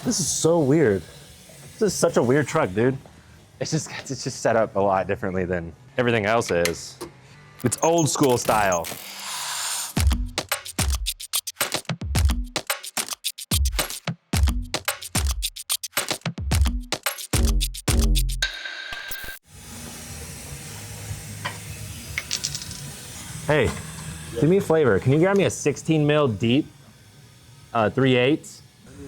This is so weird. This is such a weird truck, dude. It's just set up a lot differently than everything else is. It's old school style. Hey, do me a favor. Can you grab me a 16 mil deep 3/8?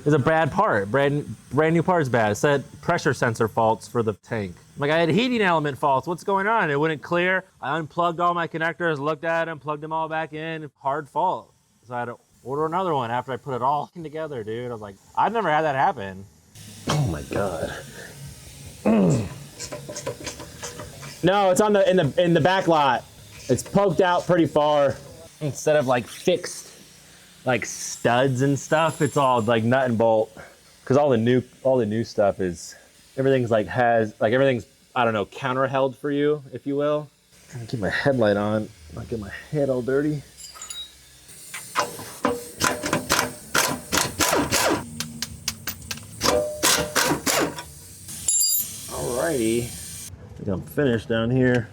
It's a bad part. Brand new part's bad. It said pressure sensor faults for the tank. Like I had heating element faults. What's going on? It wouldn't clear. I unplugged all my connectors, looked at them, plugged them all back in. Hard fault. So I had to order another one after I put it all together, dude. I was like, I've never had that happen. Oh my God. No, it's on in the back lot. It's poked out pretty far. Instead of like fixed like studs and stuff, it's all like nut and bolt. Cause all the new stuff is, everything's like everything's, I don't know, counter held for you, if you will. I'm trying to keep my headlight on, not get my head all dirty. Alrighty, I think I'm finished down here.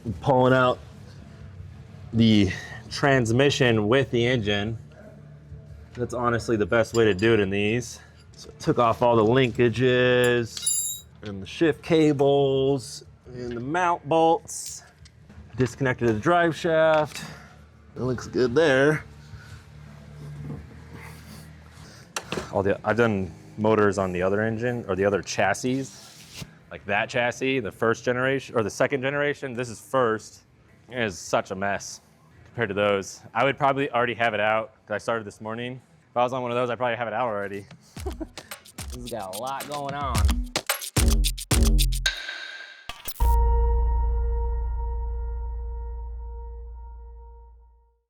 I'm pulling out the transmission with the engine. That's honestly the best way to do it in these. So I took off all the linkages and the shift cables and the mount bolts. Disconnected the drive shaft. It looks good there. I've done motors on the other engine or the other chassis. Like that chassis, the first generation or the second generation. This is first. It is such a mess compared to those. I would probably already have it out because I started this morning. If I was on one of those, I'd probably have it out already. This has got a lot going on.